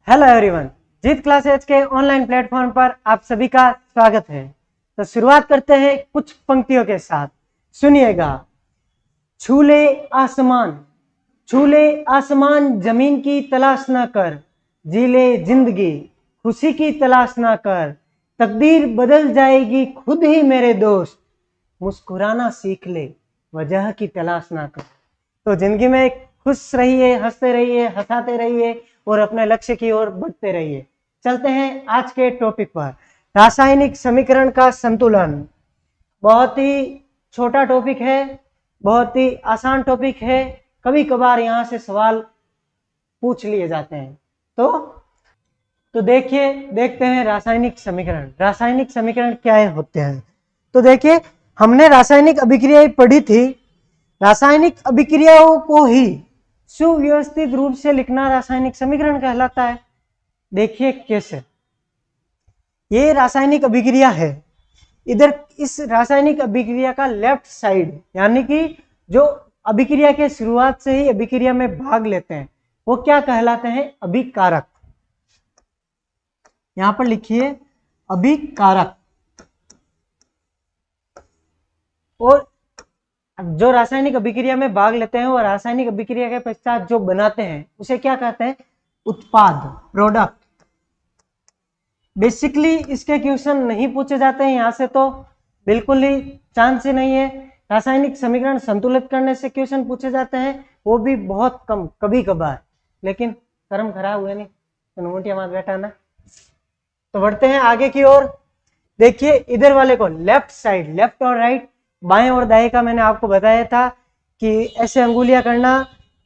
Hello everyone, जीत classes के online platform पर आप सभी का स्वागत है। तो शुरुआत करते हैं कुछ पंक्तियों के साथ। सुनिएगा। छूले आसमान, छूले आसमान जमीन की तलाश ना कर, जी ले जिंदगी खुशी की तलाश ना कर, तकदीर बदल जाएगी खुद ही मेरे दोस्त, मुस्कुराना सीख ले वजह की तलाश ना कर। तो जिंदगी में खुश रहिए, हंसते रहिए, हंसाते रहिए और अपने लक्ष्य की ओर बढ़ते रहिए। चलते हैं आज के टॉपिक पर, रासायनिक समीकरण का संतुलन। बहुत ही छोटा टॉपिक है, बहुत ही आसान टॉपिक है। कभी कभार यहाँ से सवाल पूछ लिए जाते हैं। तो देखते हैं रासायनिक समीकरण। रासायनिक समीकरण क्या होते हैं? तो देखिए, हमने रासायनिक अभिक्रियाएं पढ़ी थी। रासायनिक अभिक्रियाओं को ही सुव्यवस्थित रूप से लिखना रासायनिक समीकरण कहलाता है। देखिए कैसे। ये रासायनिक अभिक्रिया है, इधर इस रासायनिक अभिक्रिया का लेफ्ट साइड, यानी कि जो अभिक्रिया के शुरुआत से ही अभिक्रिया में भाग लेते हैं, वो क्या कहलाते हैं? अभिकारक। यहां पर लिखिए अभिकारक। और जो रासायनिक अभिक्रिया में भाग लेते हैं वो रासायनिक अभिक्रिया के पश्चात जो बनाते हैं उसे क्या कहते हैं? उत्पाद, प्रोडक्ट। बेसिकली इसके क्वेश्चन नहीं पूछे जाते हैं यहाँ से, तो बिल्कुल ही चांस ही नहीं है। रासायनिक समीकरण संतुलित करने से क्वेश्चन पूछे जाते हैं, वो भी बहुत कम, कभी कभार। लेकिन कर्म खराब हुए नहीं तो नमोटिया मार बैठा ना। तो बढ़ते हैं आगे की ओर। देखिए इधर वाले को लेफ्ट साइड, लेफ्ट और राइट, बाएं और दाएं का मैंने आपको बताया था कि ऐसे अंगुलियां करना।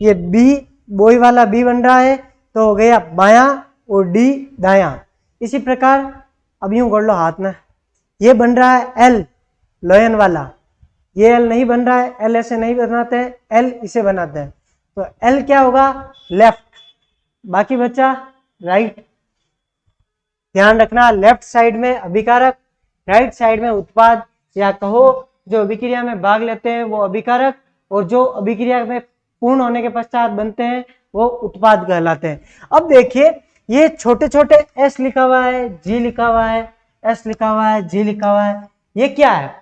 ये बी, बोई वाला बी बन रहा है तो हो गया बायां, और डी दायां। इसी प्रकार अब यूं कर लो हाथ में, ये बन रहा है एल, लोयन वाला। ये एल नहीं बन रहा है, एल ऐसे नहीं बनाते हैं, एल इसे बनाते हैं। तो एल क्या होगा? लेफ्ट। बाकी बचा राइट। ध्यान रखना, लेफ्ट साइड में अभिकारक, राइट साइड में उत्पाद, या कहो जो अभिक्रिया में भाग लेते हैं वो अभिकारक, और जो अभिक्रिया में पूर्ण होने के पश्चात बनते हैं वो उत्पाद कहलाते हैं। अब देखिए, ये छोटे छोटे एस लिखा हुआ है, जी लिखा हुआ है, एस लिखा हुआ है, जी लिखा हुआ है, ये क्या है?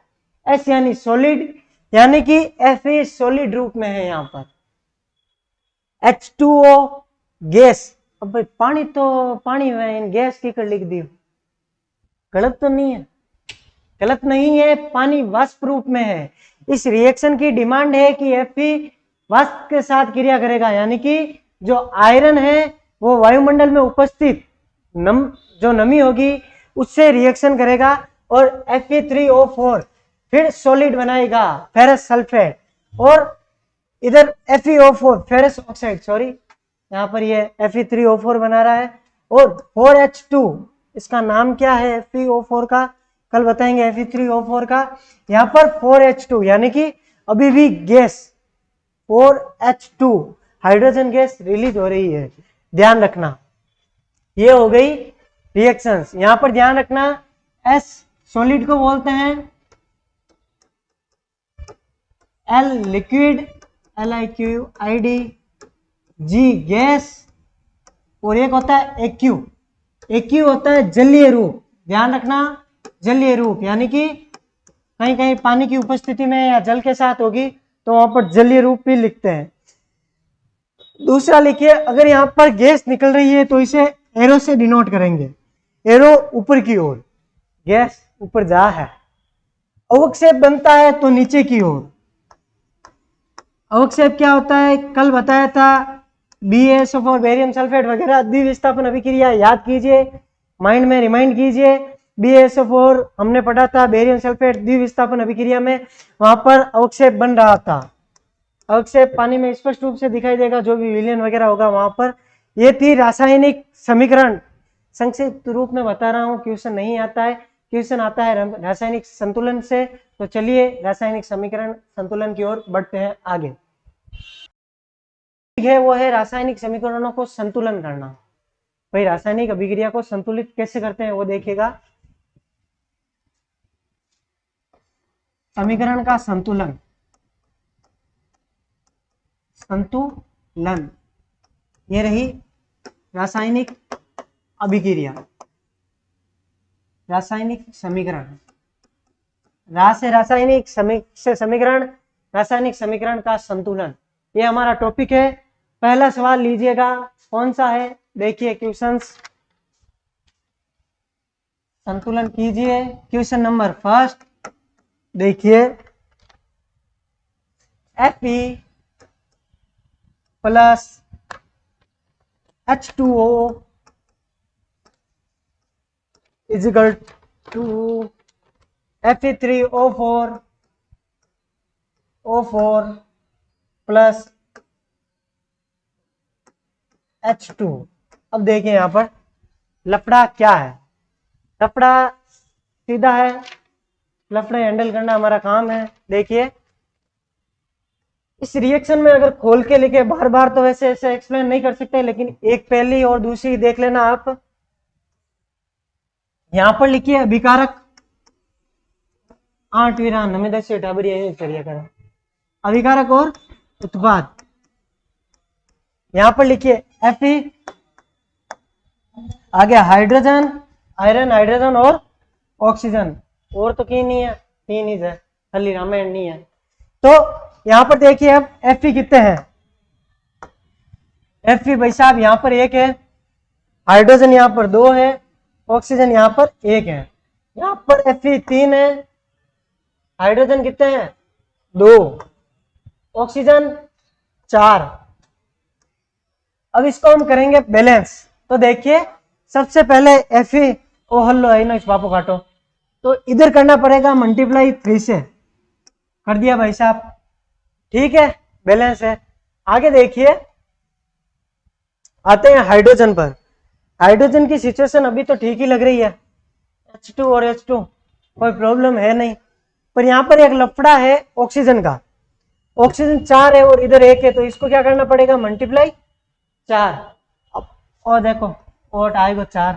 एस यानी सॉलिड, यानी कि एफ सॉलिड रूप में है। यहाँ पर H2O गैस। अब भाई पानी तो पानी में इन गैस की कर लिख दी, गलत तो नहीं है? गलत नहीं है, पानी वाष्प रूप में है। इस रिएक्शन की डिमांड है कि Fe वाष्प के साथ क्रिया करेगा, यानी कि जो आयरन है वो वायुमंडल में उपस्थित जो नमी होगी उससे रिएक्शन करेगा और Fe3O4 फिर सॉलिड बनाएगा, फेरस सल्फेट। और इधर FeO4, फेरस ऑक्साइड, सॉरी, यहाँ पर ये Fe3O4 बना रहा है। और 4H2, इसका नाम क्या है FeO4 का? कल बताएंगे Fe3O4 का। यहाँ पर 4H2 यानी कि अभी भी gas 4H2 hydrogen gas release हो रही है। ध्यान रखना, ये हो गई रिएक्शंस। यहाँ पर ध्यान रखना, S सॉलिड को बोलते हैं, L liquid, LiQid, G gas, और एक होता है AQ। AQ होता है जलीय रूप। ध्यान रखना, जलीय रूप, यानी कि कहीं कहीं पानी की उपस्थिति में या जल के साथ होगी तो वहां पर जलीय रूप भी लिखते हैं। दूसरा लिखिए, अगर यहाँ पर गैस निकल रही है तो इसे एरो से डिनोट करेंगे। एरो ऊपर की ओर, गैस ऊपर जा है। अवक्षेप बनता है तो नीचे की ओर। अवक्षेप क्या होता है? कल बताया था, BaSO4, बेरियम सल्फेट वगैरह द्विविस्थापन अभिक्रिया याद कीजिए, माइंड में रिमाइंड कीजिए। BaSO4 हमने पढ़ा था, बेरियम सल्फेट द्विविस्थापन अभिक्रिया में, वहां पर अवक्षेप बन रहा था। अवक्षेप पानी में स्पष्ट रूप से दिखाई देगा, जो भी विलयन वगैरह होगा वहां पर। ये थी रासायनिक समीकरण। संक्षिप्त रूप में बता रहा हूं, क्वेश्चन नहीं आता है, क्वेश्चन आता है रासायनिक संतुलन से। तो चलिए रासायनिक समीकरण संतुलन की ओर बढ़ते हैं आगे। है वो है रासायनिक समीकरणों को संतुलन करना। भाई रासायनिक अभिक्रिया को संतुलित कैसे करते हैं वो देखिएगा। समीकरण का संतुलन, संतुलन, ये रही रासायनिक अभिक्रिया, रासायनिक समीकरण, रा से रासायनिक, से समीकरण, रासायनिक समीकरण का संतुलन, ये हमारा टॉपिक है। पहला सवाल लीजिएगा, कौन सा है, देखिए क्वेश्चंस, संतुलन कीजिए। क्वेश्चन नंबर फर्स्ट देखिए, Fe plus H2O is equal to Fe3O4 plus H2। अब देखिए यहां पर लफड़ा क्या है, लफड़ा सीधा है, लफड़े हैंडल करना हमारा काम है। देखिए इस रिएक्शन में अगर खोल के लिखे बार बार तो वैसे ऐसे एक्सप्लेन नहीं कर सकते, लेकिन एक पहली और दूसरी देख लेना आप। यहां पर लिखिए अभिकारक 8 विरान हमें 10 टाबरिया करिए करें, अभिकारक और उत्पाद। यहां पर लिखिए Fe, आगे हाइड्रोजन, आयरन, हाइड्रोजन और ऑक्सीजन, और तो की नहीं है, तीन ही है, खाली रामायण नहीं है। तो यहां पर देखिए अब Fe कितने हैं, Fe भाई साहब यहां पर एक है, हाइड्रोजन यहां पर 2 है, ऑक्सीजन यहां पर 1 है। यहां पर Fe 3 है, हाइड्रोजन कितने हैं 2, ऑक्सीजन 4। अब इसको हम करेंगे बैलेंस। तो देखिए सबसे पहले Fe ओ हल्लो है ना, इस बापू काटो, तो इधर करना पड़ेगा मल्टीप्लाई 3 से, कर दिया भाई साहब, ठीक है, बैलेंस है। आगे देखिए आते हैं हाइड्रोजन पर। हाइड्रोजन की सिचुएशन अभी तो ठीक ही लग रही है, H2 और H2 कोई प्रॉब्लम है नहीं, पर यहां पर एक लफड़ा है ऑक्सीजन का, ऑक्सीजन 4 है और इधर 1 है, तो इसको क्या करना पड़ेगा मल्टीप्लाई 4। अब और देखो और आएगा 4,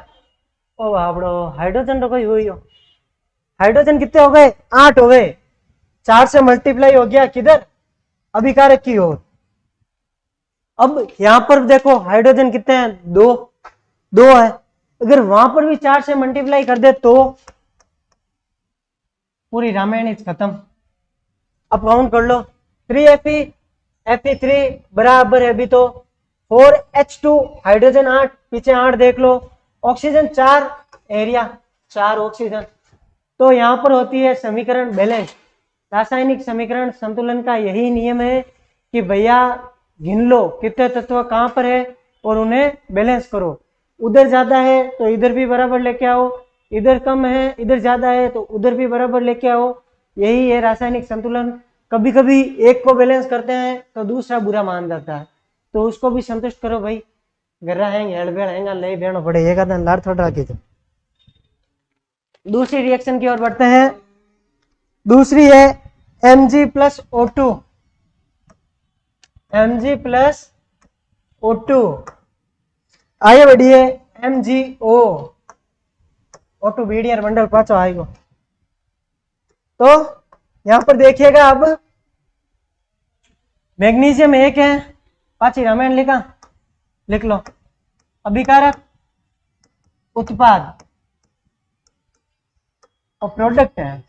ओ बाबड़ो हाइड्रोजन तो कोई हुई हो, हाइड्रोजन कितने हो गए 8 हो गए, 4 से मल्टीप्लाई हो गया किधर अभिकारक की ओर। अब यहां पर देखो हाइड्रोजन कितने हैं 2 है, अगर वहां पर भी 4 से मल्टीप्लाई कर दे तो पूरी रामायण खत्म। अब काउंट कर लो, 3 Fe3 बराबर है अभी तो 4H2, हाइड्रोजन 8, पीछे 8 देख लो, ऑक्सीजन 4, एरिया 4 ऑक्सीजन। तो यहां पर होती है समीकरण बैलेंस। रासायनिक समीकरण संतुलन का यही नियम है कि भैया गिन लो कितने तत्व कहां पर है और उन्हें बैलेंस करो, उधर ज्यादा है तो इधर भी बराबर लेके आओ, इधर कम है इधर ज्यादा है तो उधर भी बराबर लेके आओ, यही है रासायनिक संतुलन। कभी कभी एक को बैलेंस करते हैं तो दूसरा बुरा मान जाता है, तो उसको भी संतुष्ट करो भाई, गर्रा हैंगे हड़बेड़ हैंगा ले बेनो पड़े एक आधा लाड़ थोड़ा रखी। तो दूसरी रिएक्शन की ओर बढ़ते हैं, दूसरी है Mg plus O2, Mg plus O2, आगे बढ़िए MgO, O2 बीडीआर बंडल पाचो आएगा। तो यहां पर देखिएगा अब मैग्नीशियम 1 है, पाची रामायण लिख लो, अभिकारक, उत्पाद और प्रोडक्ट है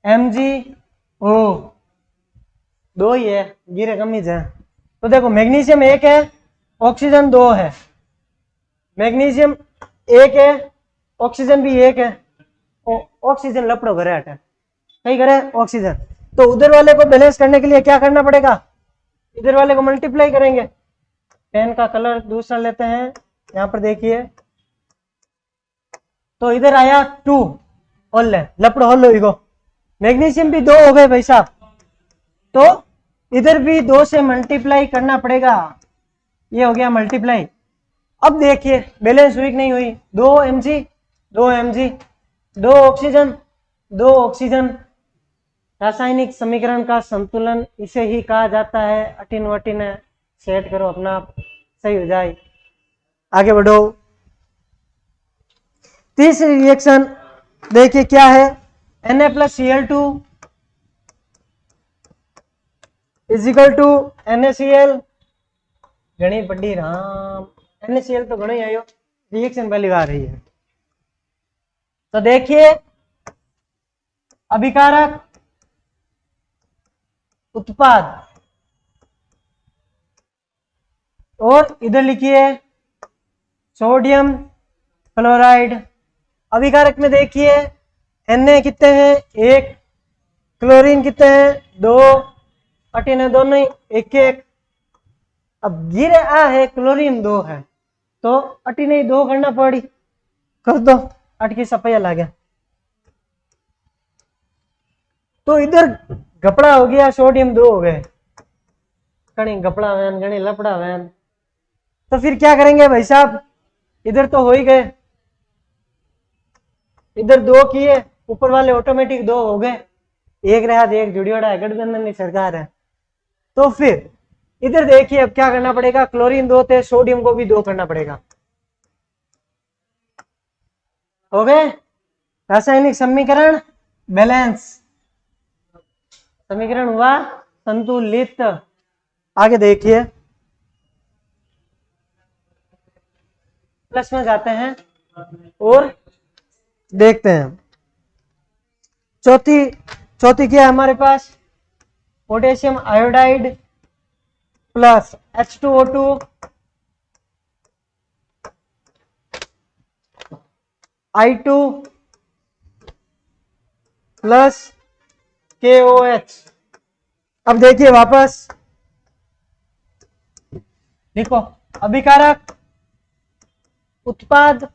MgO, 2 ही है, गिरे कमीज है। तो देखो मैग्नीशियम 1 है, ऑक्सीजन 2 है, मैग्नीशियम 1 है, ऑक्सीजन भी 1 है, ऑक्सीजन लपड़ो करे हटे कहीं करे ऑक्सीजन, तो उधर वाले को बैलेंस करने के लिए क्या करना पड़ेगा, इधर वाले को मल्टीप्लाई करेंगे। पेन का कलर दूसरा लेते हैं, यहां पर देखिए, तो इधर आया 2 और ले लपड़ो होलो इगो, मैग्नीशियम भी 2 हो गए भाई साहब, तो इधर भी 2 से मल्टीप्लाई करना पड़ेगा, ये हो गया मल्टीप्लाई। अब देखिए बैलेंस हुई कि नहीं हुई, 2 Mg 2 ऑक्सीजन 2 ऑक्सीजन, रासायनिक समीकरण का संतुलन इसे ही कहा जाता है। अटिन वटिन है, सेट करो अपना आप सही हो जाए, आगे बढ़ो। तीसरी रिएक्शन देखिए क्या है, Na+Cl2 is equal to NaCl, घनी बड़ी राम, NaCl तो घणो ही आयो, रिएक्शन वैल्यू आ रही है। तो देखिए अभिकारक, उत्पाद, और इधर लिखिए सोडियम क्लोराइड। अभिकारक में देखिए Na कितने हैं, 1, क्लोरीन कितने हैं, 2, अटीन दोनों ही 1-1। अब गिरे आ है, क्लोरीन 2 है, तो अटीन 2 करना पड़ी, कर दो, 8 की सफाई ला गया। तो इधर गपड़ा हो गया, सोडियम 2 हो गए, कहीं गपड़ा वैन कहीं लपड़ा वैन। तो फिर क्या करेंगे भाई साहब, इधर तो हो ही गए, इधर 2 किए, ऊपर वाले ऑटोमेटिक 2 हो गए, एक रहा, एक जुड़ियोड़ा है, गठबंधन की सरकार है। तो फिर इधर देखिए अब क्या करना पड़ेगा, क्लोरीन 2 थे, सोडियम को भी 2 करना पड़ेगा। हो गए रासायनिक समीकरण बैलेंस, समीकरण हुआ संतुलित। आगे देखिए प्लस में जाते हैं और देखते हैं चौथी क्या है हमारे पास, potassium iodide plus H2O2 I2 plus KOH। अब देखिए वापस लिखो, अभिकारक, उत्पाद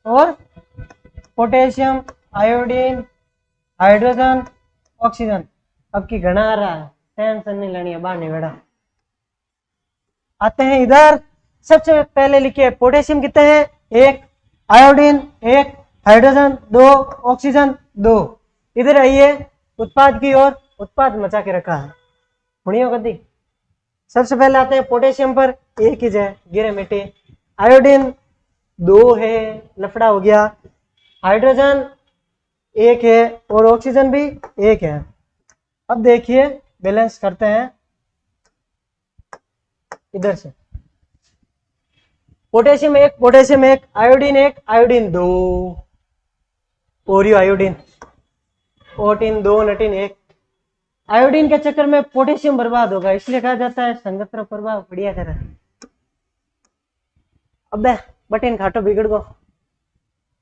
और पोटेशियम, आयोडीन, हाइड्रोजन, ऑक्सीजन। अब की घना आ रहा है, टेंशन नहीं लेनी है, बाहर नहीं बेड़ा। आते हैं इधर, सबसे पहले लिखिए पोटेशियम कितने हैं, 1, आयोडीन 1, हाइड्रोजन 2, ऑक्सीजन 2। इधर आइए उत्पाद की ओर, उत्पाद मचा के रखा है हुनियो कदी। सबसे पहले आते हैं पोटेशियम पर, 1 ही है, गिरे मिटे। आयोडीन 2 है, लफड़ा हो गया। हाइड्रोजन 1 है और ऑक्सीजन भी 1 है। अब देखिए बैलेंस करते हैं इधर से, पोटेशियम 1, आयोडीन 1, आयोडीन 2, ओरियो आयोडीन, ओटीन 2, नटीन 1। आयोडीन के चक्कर में पोटेशियम बर्बाद होगा, इसलिए कहा जाता है संगत्र प्रभाव बढ़िया कर। अब बटीन खाटो बिगड़ गो,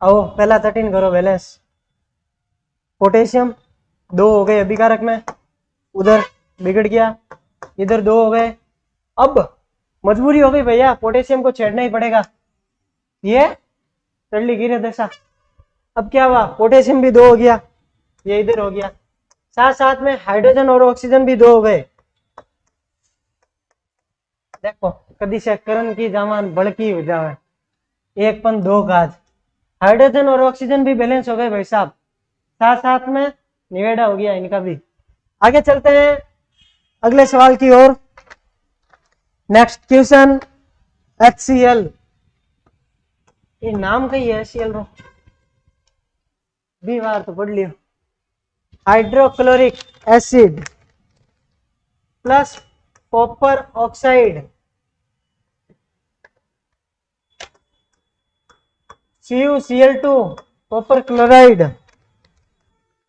आओ पहला 13 करो बैलेंस। पोटेशियम 2 हो गए अभिकारक में, उधर बिगड़ गया, इधर 2 हो गए। अब मजबूरी हो गई भैया, पोटेशियम को छेड़ना ही पड़ेगा, ये चढ़ली गिरे दशा। अब क्या हुआ, पोटेशियम भी 2 हो गया, ये इधर हो गया, साथ साथ में हाइड्रोजन और ऑक्सीजन भी 2 हो गए। देखो कदी से करण की जामान बड़की हो जाए, 1-2 काज। हाइड्रोजन और ऑक्सीजन भी बैलेंस हो गए भाई साहब, साथ साथ में निवेड़ा हो गया इनका भी। आगे चलते हैं अगले सवाल की ओर। नेक्स्ट क्वेश्चन, HCl, ये नाम का ही है HCl रो, 20 बार तो पढ़ लियो। Hydrochloric acid plus copper oxide, CuCl2 copper chloride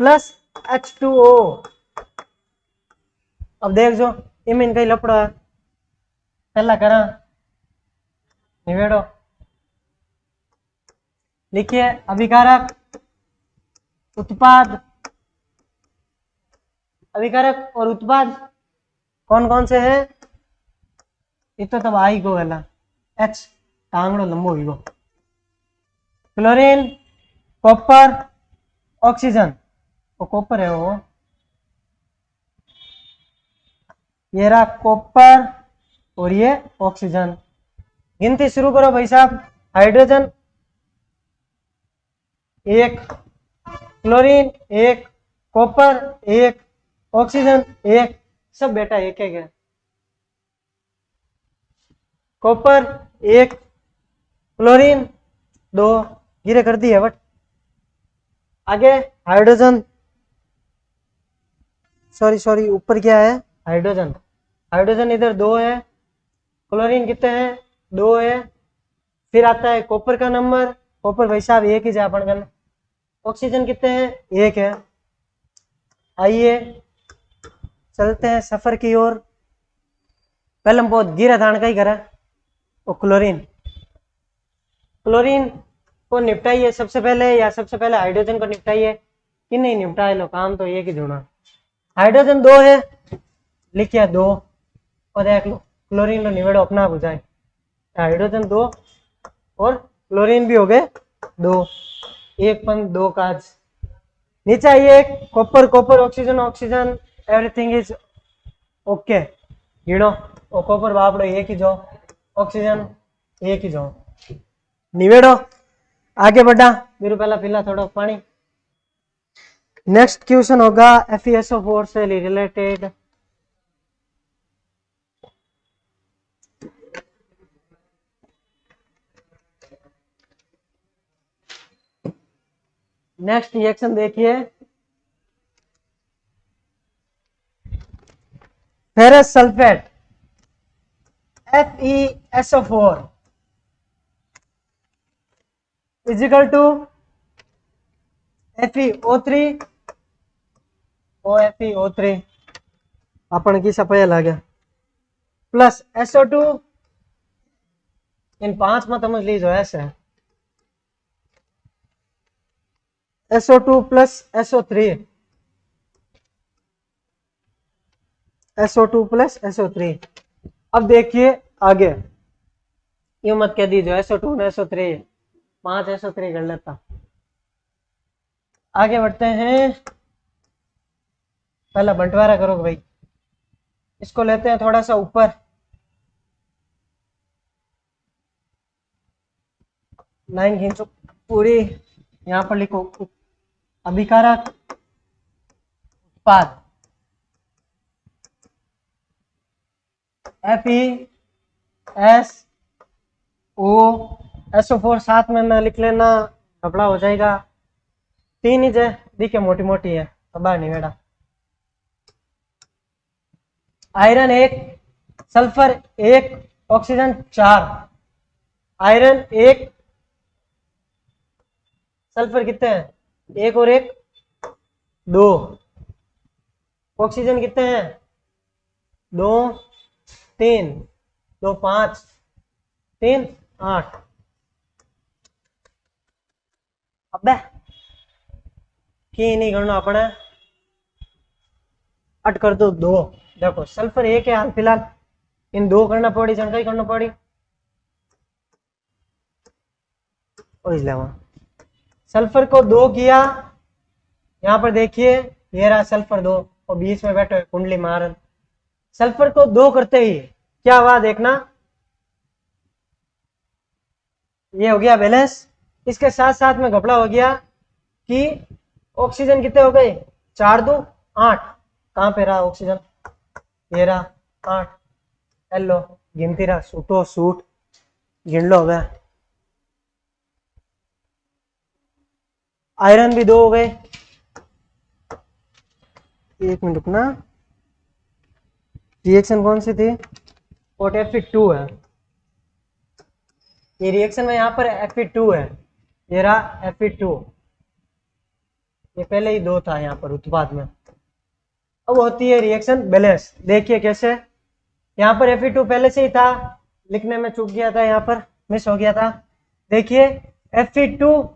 plus H2O। अब देख जो इमें कहीं लपड़ा है, पहला करा निवेड़ो। लिखिए अभिकारक, उत्पाद, अभिकारक और उत्पाद कौन कौन से हैं, इतो तब आई गो गला, H टांगड़ो लंबो ही गो। क्लोरीन, कॉपर, ऑक्सीजन, वो कॉपर है वो, ये रहा कॉपर और ये ऑक्सीजन। गिनती शुरू करो भाई साहब, हाइड्रोजन 1, क्लोरीन 1, कॉपर 1, ऑक्सीजन 1, सब बेटा एक है। कॉपर 1, क्लोरीन 2, गिरे कर दी है बट। आगे हाइड्रोजन, सॉरी ऊपर क्या है, हाइड्रोजन, हाइड्रोजन इधर 2 है, क्लोरीन कितने हैं, 2 है। फिर आता है कॉपर का नंबर, कॉपर भाई साहब 1 ही जा अपन का। ऑक्सीजन कितने हैं, 1 है। आइए चलते हैं सफर की ओर। पहले हम बहुत गिरा धान का ही करा वो क्लोरीन। क्लोरीन को निपटाइए सबसे पहले, या सबसे पहले हाइड्रोजन को निपटाइए कि नहीं निपटाए लो, काम तो एक ही जोड़ा। हाइड्रोजन 2 है, लिखिए 2, और देख लो क्लोरीन लो निवेड़ो अपना आप हो जाए। हाइड्रोजन 2 और क्लोरीन भी हो गए 2, 1.2 काज। नीचे आइए copper, copper oxygen, oxygen everything is okay. गिनो और कॉपर बापड़ो 1 ही जो, ऑक्सीजन 1 ही जो, निवेड़ो आगे बढ़ा। मेरे पहला पिला थोड़ा पानी। नेक्स्ट क्वेश्चन होगा FeSO4 से रिलेटेड। नेक्स्ट रिएक्शन देखिए, ferrous sulphate FeSO4 is equal to FeO3 OFeO3 अपन की सफाई लगे प्लस SO2 इन 5 में समझ लीजिए ऐसे SO2 plus SO3, SO2 plus SO3। अब देखिए आगे, ये मत कह दीजिए SO2 ने SO3, 5 SO3 कर लेता। आगे बढ़ते हैं, पहला बंटवारा करो भाई। इसको लेते हैं थोड़ा सा ऊपर, लाइन खींचो पूरी, यहां पर लिखो अभिकारक उत्पाद FeSO4 साथ में ना लिख लेना, कपड़ा हो जाएगा। 3 ही है, देखिए मोटी मोटी है, बाहर नहीं बेटा। Iron 1, sulphur 1, oxygen 4। Iron 1, sulphur कितने हैं, 1 और 1 2। ऑक्सीजन कितने हैं, 2 3, 2 5, 3 8। अबे की नहीं करना अपने, अट कर दो 2। देखो सल्फर 1 है हाल फिलहाल, इन 2 करना पड़ी, जानकारी करना पड़ी। सल्फर को 2 किया, यहां पर देखिए ये रहा सल्फर 2 और बीच में बैठे कुंडली महाराज। सल्फर को 2 करते ही क्या हुआ देखना, ये हो गया बैलेंस। इसके साथ साथ में घपला हो गया कि ऑक्सीजन कितने हो गए, 4 2 8। कहां पे रहा ऑक्सीजन, ये रहा 8। हेलो गिनती रहा, सूटो सूट गिन लो। गया आयरन भी 2 हो गए। 1 मिनट रुकना, रिएक्शन कौन सी थी, और Fe2 है। ये रिएक्शन में यहाँ पर Fe2 है, ये रहा Fe2, ये पहले ही 2 था यहाँ पर उत्पाद में। अब होती है रिएक्शन बैलेंस, देखिए कैसे। यहाँ पर Fe2 पहले से ही था, लिखने में चूक गया था, यहाँ पर मिस हो गया था। देखिए Fe2,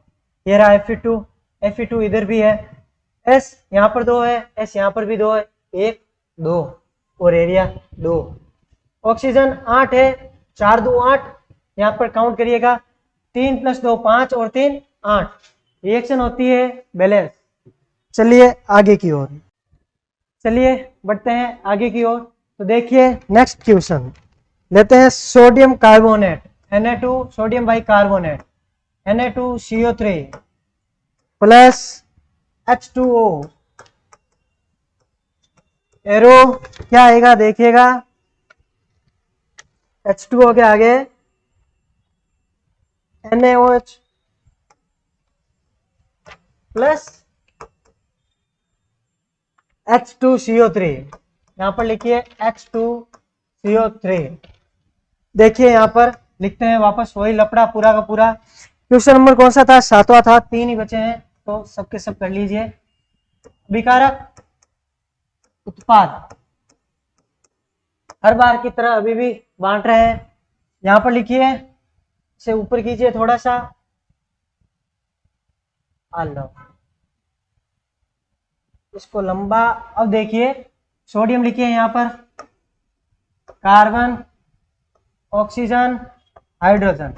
ये रहा Fe2, Fe2 इधर भी है, S यहाँ पर 2 है, S यहाँ पर भी 2 है, 1 2 और एरिया 2। ऑक्सीजन 8 है, 4 2 8, यहाँ पर काउंट करिएगा, 3 + 2 5 और 3 8। रिएक्शन होती है बैलेंस। चलिए आगे की ओर, चलिए बढ़ते हैं आगे की ओर। तो देखिए नेक्स्ट क्वेश्चन लेते हैं, sodium carbonate Na2 sodium by carbonate Na2CO3 plus H2O, arrow क्या आएगा देखिएगा, H2O के आगे NaOH प्लस H2CO3, यहां पर लिखिए H2CO3 देखिए यहाँ पर लिखते हैं वापस वही लफड़ा पूरा का पूरा। क्वेश्चन नंबर कौन सा था? 7वां था, 3 ही बचे हैं तो सबके सब कर लीजिए। विकारक उत्पाद हर बार की तरह अभी भी बांट रहे हैं। यहां पर लिखिए, इसे ऊपर कीजिए थोड़ा सा, लो इसको लंबा। अब देखिए सोडियम लिखिए यहाँ पर, कार्बन, ऑक्सीजन, हाइड्रोजन,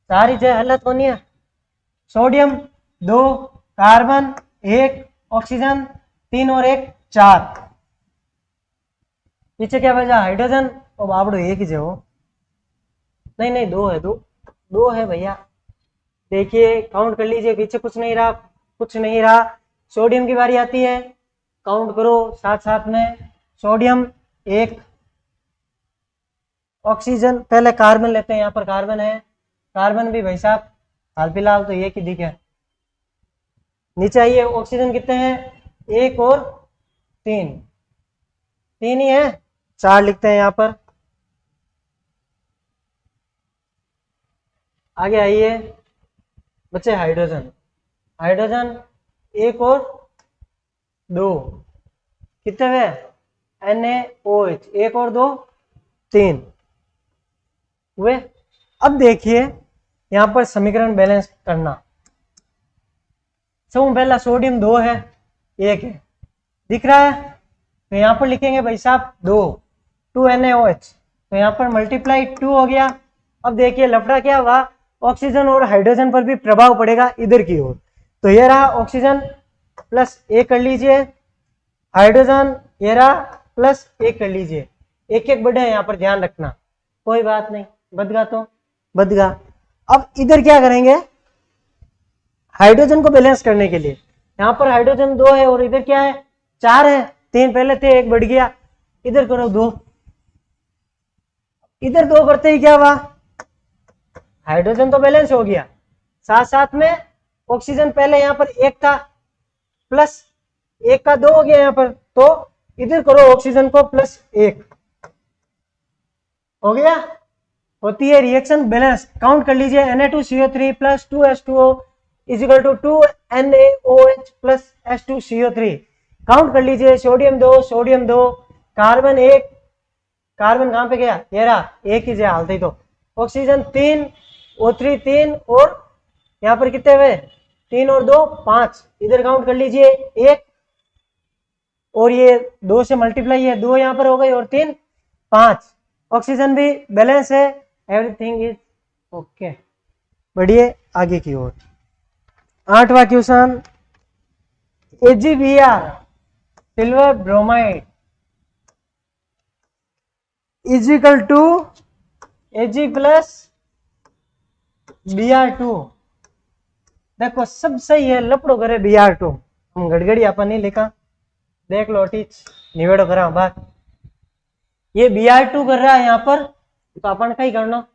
सारी जगह हालत होनी है। सोडियम 2, कार्बन 1, ऑक्सीजन 3 और 1 4। पीछे क्या बचा? हाइड्रोजन। और बाबड़ो एक ही जो, नहीं नहीं 2 है, 2 है भैया। देखिए काउंट कर लीजिए, पीछे कुछ नहीं रहा, कुछ नहीं रहा। सोडियम की बारी आती है, काउंट करो साथ साथ में। सोडियम 1, ऑक्सीजन, पहले कार्बन लेते हैं, यहाँ पर कार्बन है। कार्बन भी भाई साहब हाल फिलहाल तो एक ही दिखे। नीचे आइए, ऑक्सीजन कितने हैं? 1 और 3, 3 ही है, 4 लिखते हैं यहाँ पर। आगे आइए, बच्चे हाइड्रोजन, हाइड्रोजन 1 और 2, कितने हुए? NaOH, 1 और 2 3 हुए। अब देखिए यहां पर समीकरण बैलेंस करना। समूह पहला सोडियम 2 है, 1 है, दिख रहा है? तो यहां पर लिखेंगे भाई साहब 2 NaOH, तो यहां पर मल्टीप्लाई 2 हो गया। अब देखिए लफड़ा क्या हुआ, ऑक्सीजन और हाइड्रोजन पर भी प्रभाव पड़ेगा इधर की ओर। तो ये रहा ऑक्सीजन प्लस 1 कर लीजिए, हाइड्रोजन ये रहा प्लस 1 कर लीजिए। एक एक बढ़े यहाँ पर ध्यान रखना, कोई बात नहीं, बदगा तो बदगा। अब इधर क्या करेंगे, हाइड्रोजन को बैलेंस करने के लिए यहाँ पर हाइड्रोजन 2 है और इधर क्या है? 4 है। 3 पहले थे, 1 बढ़ गया, इधर करो 2। इधर 2 करते ही क्या हुआ? हाइड्रोजन तो बैलेंस हो गया, साथ साथ में ऑक्सीजन पहले यहाँ पर 1 था, प्लस 1 का 2 हो गया यहाँ पर, तो इधर करो ऑक्सीजन को प्लस 1 हो गया। होती है रिएक्शन बैलेंस। काउंट कर लीजिए, Na2CO3 plus 2H2O is equal to 2 NaOH plus H2CO3। Count कर लीजिए, सोडियम 2, कार्बन 1, कार्बन कहां पे गया? ये रहा, एक ही हालत ही तो। ऑक्सीजन 3, O3 3, और यहां पर कितने हुए? 3 और 2 5। इधर काउंट कर लीजिए 1, और ये 2 से मल्टीप्लाई है, 2 यहां पर हो गई और 3 5। ऑक्सीजन भी बैलेंस है, एवरीथिंग इज ओके। बढ़िए आगे की ओर। 8वां question, AgBr silver bromide is equal to Ag plus Br2। देखो सब सही है, लपड़ो करे Br2, हम गड़गड़ी अपन नहीं लिखा, देख लो टीच निवेड़ो करा बात। ये Br2 कर रहा है यहाँ पर, तो अपन कहीं करना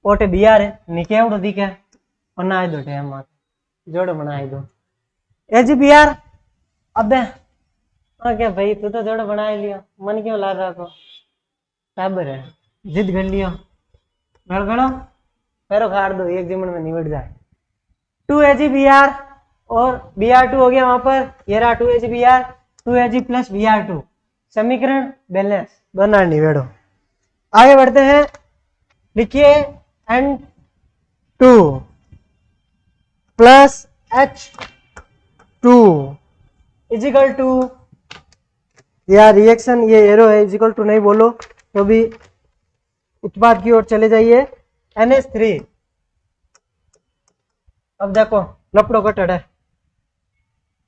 ओटे Br है, निके एवडो दिखे बनाए दो टाइम जोड़ो बनाए दो AgBr। अबे ओके भाई, तू तो जोड़ो बना लिया, मन क्यों ला रहा को? टाबर है, जिद कर लियो, गड़गड़ो पैरों खाड़ दो, एक जिमन में निबट जाए। 2 AgBr और Br2 हो गया वहां पर, ये रहा 2 AgBr, 2 Ag प्लस Br2, समीकरण बैलेंस, दोनों निबेड़ो। आगे बढ़ते हैं, लिखिए N2 plus H2 is equal to, या रिएक्शन ये एरो है, इजिकल टू नहीं बोलो तो भी उत्पाद की ओर चले जाइए, NH3। अब देखो लपड़ो कटड़ है,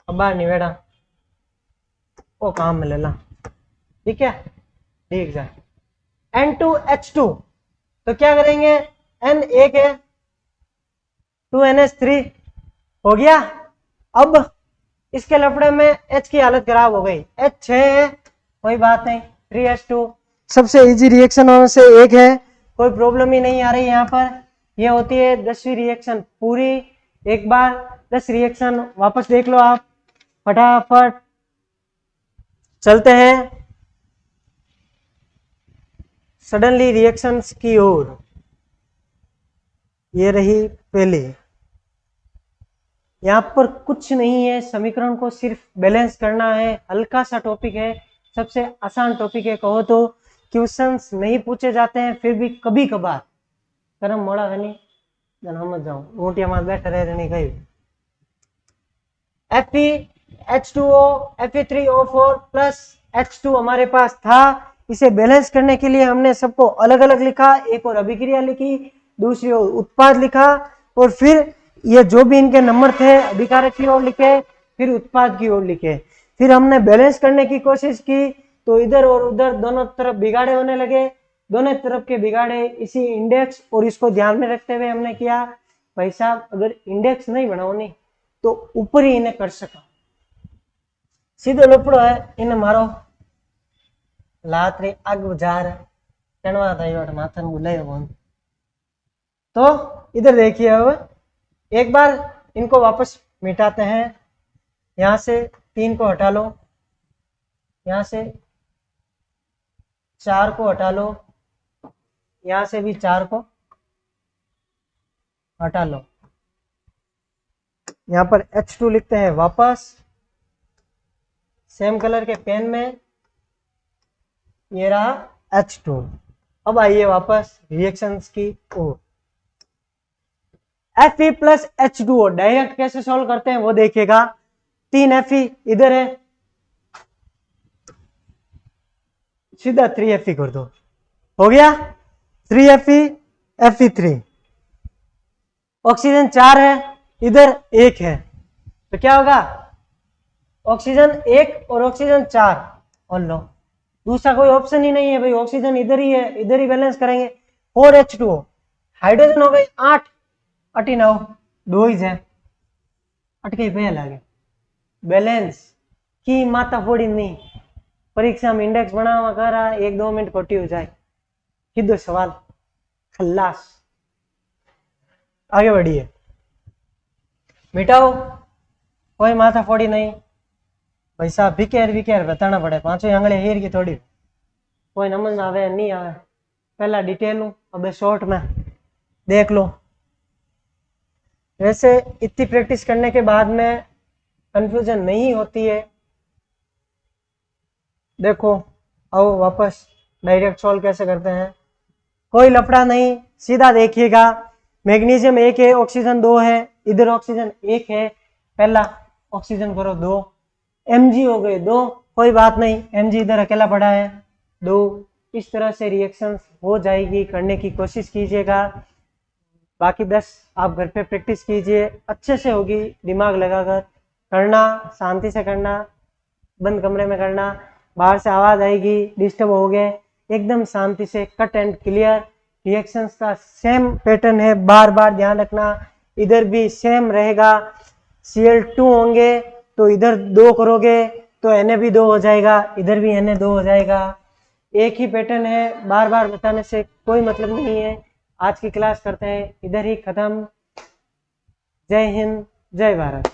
अब बाहर निवेड़ा वो काम में ले ला, ठीक है, ठीक जाए। N2H2, तो क्या करेंगे, N एक है, 2NH3 हो गया। अब इसके लफड़े में H की हालत खराब हो गई, H 6 है, कोई बात नहीं, 3H2 सबसे इजी रिएक्शन में से एक है, कोई प्रॉब्लम ही नहीं आ रही यहाँ पर। ये होती है 10वीं रिएक्शन पूरी। एक बार 10 रिएक्शन वापस देख लो आप, फटाफट चलते हैं। सडनली रिएक्शंस की ओर। ये रही पहले, यहाँ पर कुछ नहीं है, समीकरण को सिर्फ बैलेंस करना है। हल्का सा टॉपिक है, सबसे आसान टॉपिक है कहो तो। क्वेश्चंस नहीं पूछे जाते हैं, फिर भी कभी कभार करम मोड़ा है नहीं जन हम जाऊं ऊँटिया मार बैठे रहे नहीं कहीं। Fe2H2O Fe3O4 प्लस H2 हमारे पास था। इसे बैलेंस करने के लिए हमने सबको अलग अलग लिखा, एक और अभिक्रिया लिखी, दूसरी ओर उत्पाद लिखा, और फिर ये जो भी इनके नंबर थे अभिकारक की ओर लिखे, फिर उत्पाद की ओर लिखे। फिर हमने बैलेंस करने की कोशिश की तो इधर और उधर दोनों तरफ बिगाड़े होने लगे। दोनों तरफ के बिगाड़े इसी इंडेक्स और इसको ध्यान में रखते हुए हमने किया। भाई साहब अगर इंडेक्स नहीं बनाओ नहीं तो ऊपर ही इन्हें कर सका। सीधो लपड़ो है इन्हें मारो लात रे आग बुझार कणवा था माथन बुलाए बोन। तो इधर देखिए, अब एक बार इनको वापस मिटाते हैं। यहां से 3 को हटा लो, यहां से 4 को हटा लो, यहां से भी 4 को हटा लो। यहां पर H2 लिखते हैं वापस सेम कलर के पेन में। ये रहा H2। अब आइए वापस रिएक्शंस की ओर। Fe प्लस H2O डायरेक्ट कैसे सॉल्व करते हैं वो देखिएगा। 3 Fe इधर है, सीधा 3 Fe कर दो, हो गया 3 Fe Fe3। ऑक्सीजन 4 है, इधर 1 है, तो क्या होगा ऑक्सीजन 1 और ऑक्सीजन 4 और लो। दूसरा कोई ऑप्शन ही नहीं है भाई, ऑक्सीजन इधर ही है, इधर ही बैलेंस करेंगे। 4H2O हाइड्रोजन हो गई 8 अटी 9 2 ही है अटके पे लागे बैलेंस की माता फोड़ी नहीं। परीक्षा में इंडेक्स बनावा करा 1-2 मिनट खोटी हो जाए, सीधो सवाल खल्लास। आगे बढ़िए, मिटाओ, कोई माथा फोड़ी नहीं भाई साहब। विकेर बताना पड़े, 5 आंगले हेर की थोड़ी, कोई नमन आवे नहीं आवे, पहला डिटेल लू अब शॉर्ट में देख लो। वैसे इतनी प्रैक्टिस करने के बाद में कंफ्यूजन नहीं होती है। देखो आओ वापस डायरेक्ट सॉल्व कैसे करते हैं, कोई लफड़ा नहीं, सीधा देखिएगा। मैग्नीशियम 1 है, ऑक्सीजन 2 है, इधर ऑक्सीजन 1 है, पहला ऑक्सीजन करो 2, Mg हो गए 2, कोई बात नहीं, Mg इधर अकेला पड़ा है 2। इस तरह से रिएक्शंस हो जाएगी, करने की कोशिश कीजिएगा। बाकी 10 आप घर पे प्रैक्टिस कीजिए, अच्छे से होगी, दिमाग लगाकर करना, शांति से करना, बंद कमरे में करना। बाहर से आवाज आएगी, डिस्टर्ब हो गए, एकदम शांति से कट एंड क्लियर। रिएक्शंस का सेम पैटर्न है, बार बार ध्यान रखना, इधर भी सेम रहेगा। Cl2 होंगे तो इधर 2 करोगे तो Na भी 2 हो जाएगा, इधर भी Na 2 हो जाएगा। एक ही पैटर्न है, बार बार बताने से कोई मतलब नहीं है। आज की क्लास करते हैं इधर ही खत्म। जय हिंद, जय भारत।